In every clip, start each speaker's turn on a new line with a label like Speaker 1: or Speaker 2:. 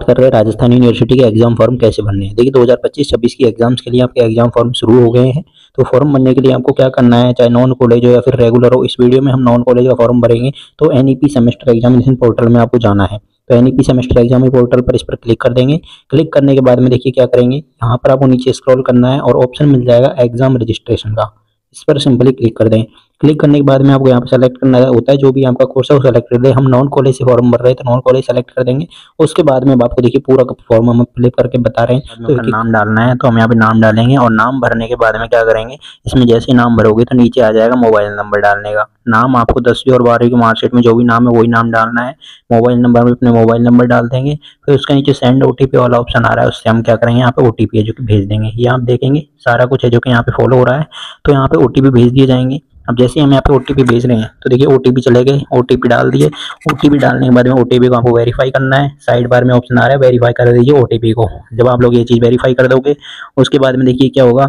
Speaker 1: बात कर रहे हैं राजस्थान यूनिवर्सिटी के एग्जाम फॉर्म कैसे भरने हैं। देखिए 2025-26 की एग्जाम्स के लिए आपके एग्जाम फॉर्म शुरू हो गए हैं। तो फॉर्म भरने के लिए आपको क्या करना है, चाहे नॉन कॉलेज हो या फिर रेगुलर हो। इस वीडियो में हम नॉन कॉलेज का फॉर्म भरेंगे। तो एनईपी सेमेस्टर एग्जामिनेशन पोर्टल में आपको जाना है। तो एनईपी सेमेस्टर एग्जाम पोर्टल पर इस पर क्लिक कर देंगे। क्लिक करने के बाद में देखिए क्या करेंगे, यहाँ पर आपको नीचे स्क्रॉल करना है और ऑप्शन मिल जाएगा एग्जाम रजिस्ट्रेशन का। इस पर सिंपली क्लिक कर दें। क्लिक करने के बाद में आपको यहाँ पे सेलेक्ट करना होता है, जो भी आपका कोर्स है वो सेलेक्ट कर दें। हम नॉन कॉलेज से फॉर्म भर रहे हैं तो नॉन कॉलेज सेलेक्ट कर देंगे। उसके बाद में अब आपको देखिए पूरा का फॉर्म हम फिलअप करके बता रहे हैं। तो नाम डालना है, तो हम यहाँ पे नाम डालेंगे और नाम भरने के बाद में क्या करेंगे, इसमें जैसे ही नाम भरोगे तो नीचे आ जाएगा मोबाइल नंबर डालने का। नाम आपको 10वीं और 12वीं की मार्कशीट में जो भी नाम है वही नाम डालना है। मोबाइल नंबर में अपने मोबाइल नंबर डाल देंगे। फिर उसके नीचे सेंड ओटीपी वाला ऑप्शन आ रहा है, उससे हम क्या करेंगे, यहाँ पे ओटीपी है जो कि भेज देंगे। ये आप देखेंगे सारा कुछ है जो कि यहाँ पे फॉलो हो रहा है। तो यहाँ पे ओटीपी भेज दिए जाएंगे। अब जैसे ही हम यहाँ पे ओटीपी भेज रहे हैं तो देखिए ओटीपी चले गए, ओटीपी डाल दिए। ओटीपी डालने के बाद में ओटीपी को आपको वेरीफाई करना है। साइड बार में ऑप्शन आ रहा है वेरीफाई कर दीजिए ओटीपी को। जब आप लोग ये चीज़ वेरीफाई कर दोगे उसके बाद में देखिए क्या होगा,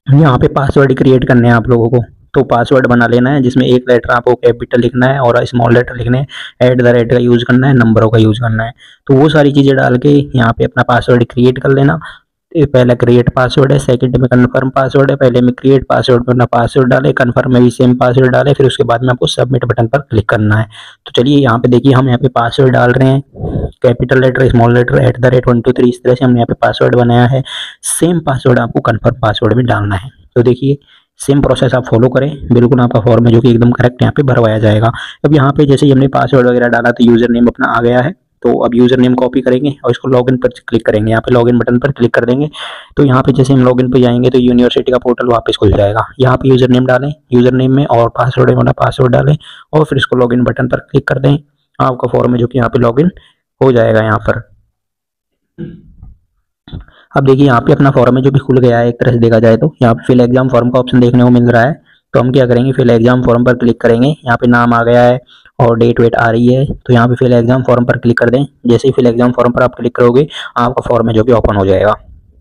Speaker 1: यहाँ पे पासवर्ड क्रिएट करने हैं आप लोगों को। तो पासवर्ड बना लेना है जिसमें एक लेटर आपको कैपिटल लिखना है और स्मॉल लेटर लिखने हैं। @ का यूज़ करना है, नंबरों का यूज़ करना है। तो वो सारी चीज़ें डाल के यहाँ पे अपना पासवर्ड क्रिएट कर लेना। पहला क्रिएट पासवर्ड है, सेकंड में कन्फर्म पासवर्ड है। पहले में क्रिएट पासवर्ड में अपना पासवर्ड डाले, कन्फर्म में भी सेम पासवर्ड डाले। फिर उसके बाद में आपको सबमिट बटन पर क्लिक करना है। तो चलिए यहाँ पे देखिए हम यहाँ पे पासवर्ड डाल रहे हैं, कैपिटल लेटर, स्मॉल लेटर, @ 1 2 3, इस तरह से हमने यहाँ पे पासवर्ड बनाया है। सेम पासवर्ड आपको कन्फर्म पासवर्ड में डालना है। तो देखिए सेम प्रोसेस आप फॉलो करें, बिल्कुल आपका फॉर्म है जो कि एकदम करेक्ट यहाँ पे भरवाया जाएगा। अब यहाँ पे जैसे ही हमने पासवर्ड वगैरह डाला तो यूजर नेम अपना आ गया है। तो अब यूजर नेम कॉपी करेंगे और इसको लॉगिन पर क्लिक करेंगे। यहाँ पे लॉगिन बटन पर क्लिक कर देंगे। तो यहाँ पे जैसे हम लॉगिन पे जाएंगे तो यूनिवर्सिटी का पोर्टल वापस खुल जाएगा। यहाँ पे यूजर नेम डालें, यूजर नेम में और पासवर्ड वाला पासवर्ड डालें और फिर इसको लॉगिन बटन पर क्लिक कर दें। आपका फॉर्म है जो कि यहाँ पे लॉगिन हो जाएगा यहाँ पर। अब देखिए यहाँ पे अपना फॉर्म है जो भी खुल गया है एक तरह से देखा जाए तो। यहाँ पे फिल एग्जाम फॉर्म का ऑप्शन देखने को मिल रहा है। तो हम क्या करेंगे, फिल एग्जाम फॉर्म पर क्लिक करेंगे। यहाँ पे नाम आ गया है और डेट वेट आ रही है। तो यहाँ पे फिल एग्जाम फॉर्म पर क्लिक कर दें। जैसे ही फिल एग्जाम फॉर्म पर आप क्लिक करोगे आपका फॉर्म है जो कि ओपन हो जाएगा।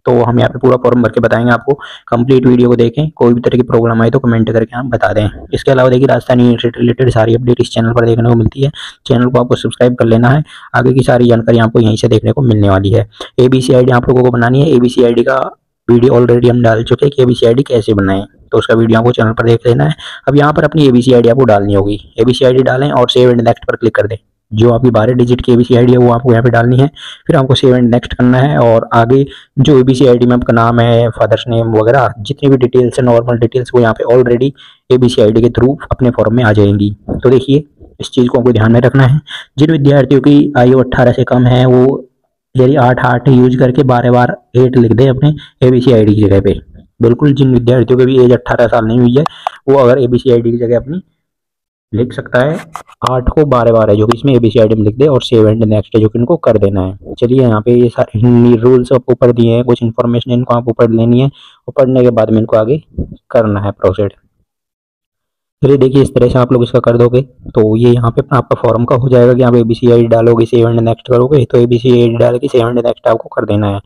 Speaker 1: तो हम यहाँ पे पूरा फॉर्म भर के बताएंगे आपको। कंप्लीट वीडियो को देखें, कोई भी तरह की प्रॉब्लम आए तो कमेंट करके हम बता दें। इसके अलावा देखिए राजस्थान यूनिवर्सिटी रिलेटेड सारी अपडेट इस चैनल पर देखने को मिलती है। चैनल को आपको सब्सक्राइब कर लेना है। आगे की सारी जानकारी आपको यहीं से देखने को मिलने वाली है। ABCID आप लोगों को बनानी है। ABCID का वीडियो ऑलरेडी हम डाल चुके हैं कि ABCID कैसे बनाएं, तो उसका वीडियो आपको चैनल पर देख लेना है। अब यहाँ पर अपनी ABCID आपको डालनी होगी। ABCID डालें और सेव एंड नेक्स्ट पर क्लिक कर दें। जो आपकी 12 डिजिट की ABCID है वो आपको यहाँ पे डालनी है। फिर आपको सेव एंड नेक्स्ट करना है और आगे जो ABCID में आपका नाम है, फादर्स नेम वगैरह जितनी भी डिटेल्स है, नॉर्मल डिटेल्स, वो यहाँ पे ऑलरेडी ABCID के थ्रू अपने फॉर्म में आ जाएंगी। तो देखिए इस चीज़ को आपको ध्यान में रखना है। जिन विद्यार्थियों की आयु 18 से कम है वो यदि 8 यूज करके 12 बार 8 लिख दे अपने ABCID की जगह पे। बिल्कुल जिन विद्यार्थियों की भी एज 18 साल नहीं हुई है वो अगर ABCID की जगह अपनी लिख सकता है 8 को 12 बार है जो कि इसमें ABCID में लिख दे और सेव एंड नेक्स्ट है जो कि इनको कर देना है। चलिए यहाँ पे ये सारे रूल्स आपको ऊपर दिए हैं, कुछ इन्फॉर्मेशन इनको आपको पढ़ लेनी है और पढ़ने के बाद में इनको आगे करना है प्रोसीड। चलिए देखिए इस तरह से आप लोग इसका कर दोगे तो ये यहाँ पे आपका फॉर्म का हो जाएगा कि आप ABCID डालोगे, सेव एंड नेक्स्ट करोगे। तो ABCID डाल के सेव एंड नेक्स्ट आपको कर देना है।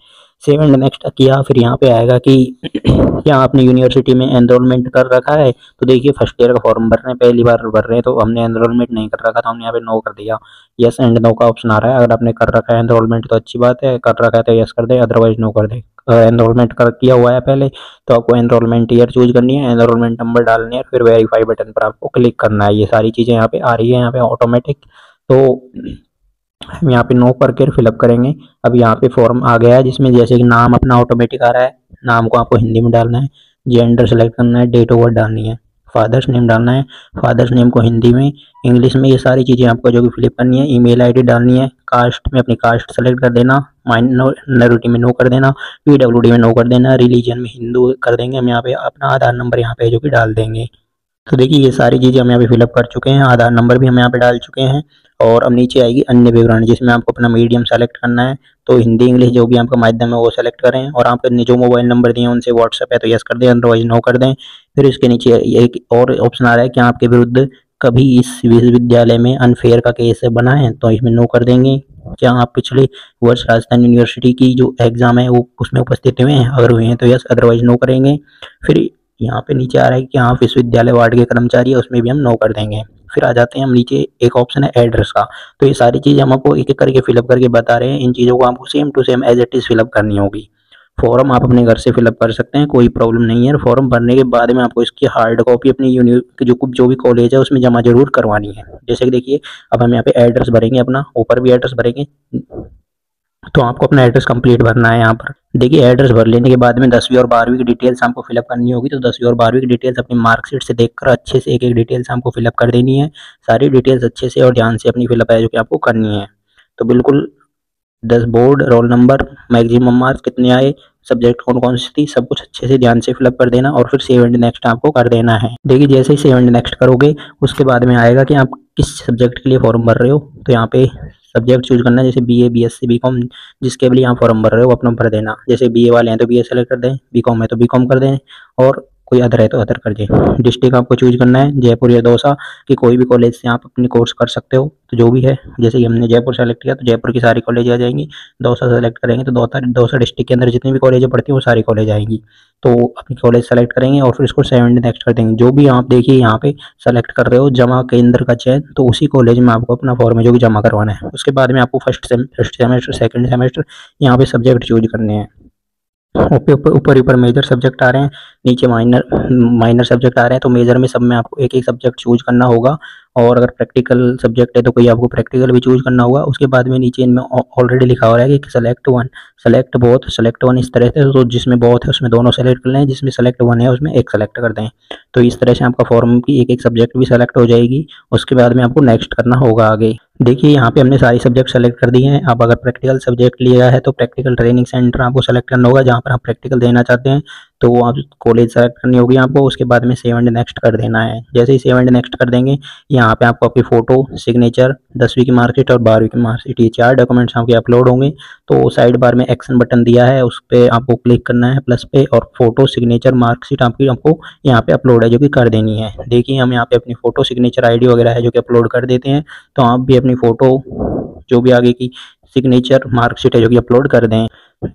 Speaker 1: सेव एंड नेक्स्ट किया फिर यहाँ पे आएगा कि क्या आपने यूनिवर्सिटी में एनरोलमेंट कर रखा है। तो देखिए फर्स्ट ईयर का फॉर्म भर रहे हैं, पहली बार भर रहे हैं तो हमने एनरोलमेंट नहीं कर रखा, तो हमने यहाँ पे नो कर दिया। यस एंड नो का ऑप्शन आ रहा है। अगर आपने कर रखा है एनरोलमेंट तो अच्छी बात है, कर रखा है तो यस कर दे, अदरवाइज नो कर दे। एनरोलमेंट कर किया हुआ है पहले तो आपको एनरोलमेंट ईयर चूज करनी है, एनरोलमेंट नंबर डालनी है, फिर वेरीफाई बटन पर आपको क्लिक करना है। ये सारी चीज़ें यहाँ पे आ रही है यहाँ पे ऑटोमेटिक। तो हम यहाँ पे नो करके फिलअप करेंगे। अब यहाँ पे फॉर्म आ गया है जिसमें जैसे कि नाम अपना ऑटोमेटिक आ रहा है। नाम को आपको हिंदी में डालना है, जेंडर सेलेक्ट करना है, डेट ऑफ बर्थ डालनी है, फादर्स नेम डालना है, फादर्स नेम को हिंदी में, इंग्लिश में, ये सारी चीज़ें आपको जो कि फिलअप करनी है। ईमेल आईडी डालनी है, कास्ट में अपनी कास्ट सेलेक्ट कर देना, माइनॉरिटी में नो कर देना, PWD में नो कर देना, रिलीजन में हिंदू कर देंगे। हम यहाँ पे अपना आधार नंबर यहाँ पे जो कि डाल देंगे। तो देखिए ये सारी चीज़ें हम यहाँ पे फिलअप कर चुके हैं, आधार नंबर भी हम यहाँ पे डाल चुके हैं। और अब नीचे आएगी अन्य विवरण जिसमें आपको अपना मीडियम सेलेक्ट करना है। तो हिंदी इंग्लिश जो भी आपका माध्यम है वो सेलेक्ट करें और आपने जो मोबाइल नंबर दिए हैं उनसे व्हाट्सएप है तो यस कर दें, अदरवाइज नो कर दें। फिर इसके नीचे एक और ऑप्शन आ रहा है कि आपके विरुद्ध कभी इस विश्वविद्यालय में अनफेयर का केस बना है तो इसमें नो कर देंगे। क्या आप पिछले वर्ष राजस्थान यूनिवर्सिटी की जो एग्जाम है वो उसमें उपस्थित हुए हैं, अगर हुए हैं तो यस, अदरवाइज नो करेंगे। फिर यहाँ पे नीचे आ रहा है कि आप विश्वविद्यालय वार्ड के कर्मचारी है उसमें भी हम नो कर देंगे। फिर आ जाते हैं हम नीचे, एक ऑप्शन है एड्रेस का। तो ये सारी चीज़ हम आपको एक एक करके फिलअप करके बता रहे हैं। इन चीज़ों को आपको same to same as it is fill up करनी होगी। फॉर्म आप अपने घर से फिलअप कर सकते हैं, कोई प्रॉब्लम नहीं है। फॉर्म भरने के बाद में आपको इसकी हार्ड कॉपी अपनी जो भी कॉलेज है उसमें जमा जरूर करवानी है। जैसे कि देखिए, अब हम यहाँ पे एड्रेस भरेंगे अपना, ऊपर भी एड्रेस भरेंगे, तो आपको अपना एड्रेस कंप्लीट भरना है। यहाँ पर देखिए, एड्रेस भर लेने के बाद में 10वीं और 12वीं की डिटेल्स हमको फिलअप करनी होगी। तो 10वीं और 12वीं की डिटेल्स अपनी मार्कशीट से देखकर अच्छे से एक एक डिटेल्स हमको फिलअप कर देनी है। सारी डिटेल्स अच्छे से और ध्यान से अपनी फिलअप है जो कि आपको करनी है। तो बिल्कुल 10 board, roll number, maximum marks कितने आए, सब्जेक्ट कौन कौन सी थी, सब कुछ अच्छे से ध्यान से फिलअप कर देना और फिर सेव एंड नेक्स्ट आपको कर देना है। देखिए, जैसे ही सेव एंड नेक्स्ट करोगे उसके बाद में आएगा कि आप किस सब्जेक्ट के लिए फॉर्म भर रहे हो। तो यहाँ पे सब्जेक्ट चूज करना है, जैसे बीए, बीएससी, बीकॉम, जिसके लिए आप फॉर्म भर रहे हो अपना भर देना। जैसे बीए वाले हैं तो बीए सेलेक्ट कर दें, बीकॉम है तो बीकॉम कर दें, और कोई अदर है तो अदर कर दें। डिस्ट्रिक्ट आपको चूज करना है जयपुर या दौसा, कि कोई भी कॉलेज से आप अपनी कोर्स कर सकते हो। तो जो भी है, जैसे कि हमने जयपुर सेलेक्ट किया तो जयपुर की सारी कॉलेज आ जाएंगी। दौसा सेलेक्ट करेंगे तो दौसा डिस्ट्रिक्ट के अंदर जितनी भी कॉलेजें पढ़ती हैं वो सारी कॉलेज आएंगी। तो अपनी कॉलेज सेलेक्ट करेंगे और फिर इसको 7 नेक्स्ट कर देंगे। जो भी आप देखिए यहाँ पे सेलेक्ट कर रहे हो जमा केंद्र का चयन, तो उसी कॉलेज में आपको अपना फॉर्म है जो कि जमा करवाना है। उसके बाद में आपको फर्स्ट सेमेस्टर, सेकंड सेमेस्टर यहाँ पे सब्जेक्ट चूज करने हैं। ऊपर ऊपर मेजर सब्जेक्ट आ रहे हैं, नीचे माइनर माइनर सब्जेक्ट आ रहे हैं। तो मेजर में सब में आपको एक एक सब्जेक्ट चूज करना होगा, और अगर प्रैक्टिकल सब्जेक्ट है तो कोई आपको प्रैक्टिकल भी चूज करना होगा। उसके बाद में नीचे इनमें ऑलरेडी लिखा हो रहा है कि select one, select both, select one, इस तरह से। तो जिसमें बोथ है उसमें दोनों सेलेक्ट कर लें, जिसमें सेलेक्ट वन है उसमें एक सेलेक्ट कर दें। तो इस तरह से आपका फॉर्म की एक एक सब्जेक्ट भी सेलेक्ट हो जाएगी। उसके बाद में आपको नेक्स्ट करना होगा आगे। देखिए, यहाँ पे हमने सारी सब्जेक्ट सेलेक्ट कर दिए हैं। अब अगर प्रैक्टिकल सब्जेक्ट लिया है तो प्रैक्टिकल ट्रेनिंग सेंटर आपको सेलेक्ट करना होगा जहाँ पर आप प्रैक्टिकल देना चाहते हैं। तो वो आप कॉलेज सेलेक्ट करनी होगी आपको। उसके बाद में सेव एंड नेक्स्ट कर देना है। जैसे ही सेव एंड नेक्स्ट कर देंगे, यहाँ पे आपको अपनी फोटो, सिग्नेचर, 10वीं की मार्कशीट और 12वीं की मार्कशीट, ये 4 डॉक्यूमेंट्स आपके अपलोड होंगे। तो साइड बार में एक्शन बटन दिया है, उस पर आपको क्लिक करना है प्लस पे, और फोटो, सिग्नेचर, मार्कशीट आपको यहाँ पे अपलोड है जो कि कर देनी है। देखिए, हम यहाँ पे अपनी फोटो, सिग्नेचर, आईडी वगैरह है जो कि अपलोड कर देते हैं। तो आप भी अपनी फोटो, जो भी आगे की सिग्नेचर, मार्कशीट है जो कि अपलोड कर दें।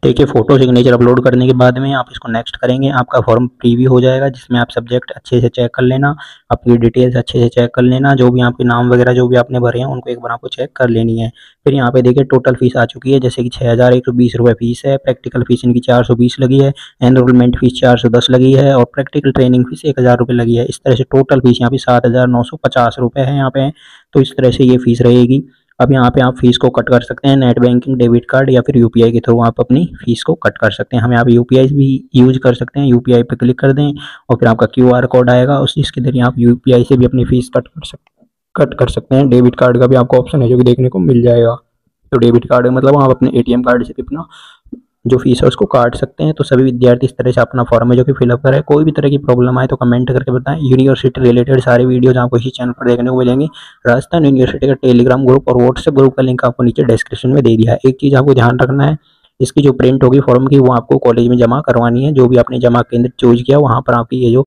Speaker 1: देखिए, फोटो, सिग्नेचर अपलोड करने के बाद में आप इसको नेक्स्ट करेंगे, आपका फॉर्म प्रीव्यू हो जाएगा, जिसमें आप सब्जेक्ट अच्छे से चेक कर लेना, आपकी डिटेल्स अच्छे से चेक कर लेना, जो भी आपके नाम वगैरह जो भी आपने भरे हैं उनको एक बार आपको चेक कर लेनी है। फिर यहाँ पे देखिए टोटल फीस आ चुकी है, जैसे कि 6120 रुपये फीस है। प्रैक्टिकल फीस इनकी 420 लगी है, एनरोलमेंट फीस 410 लगी है, और प्रैक्टिकल ट्रेनिंग फीस 1000 रुपये लगी है। इस तरह से टोटल फीस यहाँ पे 7950 रुपये है यहाँ पे। तो इस तरह से ये फीस रहेगी। अब यहाँ पे आप फीस को कट कर सकते हैं, नेट बैंकिंग, डेबिट कार्ड या फिर यूपीआई के थ्रू आप अपनी फीस को कट कर सकते हैं। हम यहाँ पे यूपीआई भी यूज कर सकते हैं। यूपीआई पे क्लिक कर दें और फिर आपका क्यूआर कोड आएगा, उस जिसके जरिए आप यूपीआई से भी अपनी फीस कट कर सकते हैं। डेबिट कार्ड का भी आपको ऑप्शन है जो कि देखने को मिल जाएगा। तो डेबिट कार्ड मतलब आप अपने एटीएम कार्ड से भी अपना जो फीस है उसको काट सकते हैं। तो सभी विद्यार्थी इस तरह से अपना फॉर्म है जो कि फिलअप करें। कोई भी तरह की प्रॉब्लम आए तो कमेंट करके बताएं। यूनिवर्सिटी रिलेटेड सारे वीडियोज आपको इसी चैनल पर देखने को मिलेंगे। राजस्थान यूनिवर्सिटी का टेलीग्राम ग्रुप और व्हाट्सएप ग्रुप का लिंक आपको नीचे डिस्क्रिप्शन में दे दिया है। एक चीज़ आपको ध्यान रखना है, इसकी जो प्रिंट होगी फॉर्म की वो आपको कॉलेज में जमा करवानी है। जो भी आपने जमा केंद्र चूज किया वहाँ पर आपकी ये जो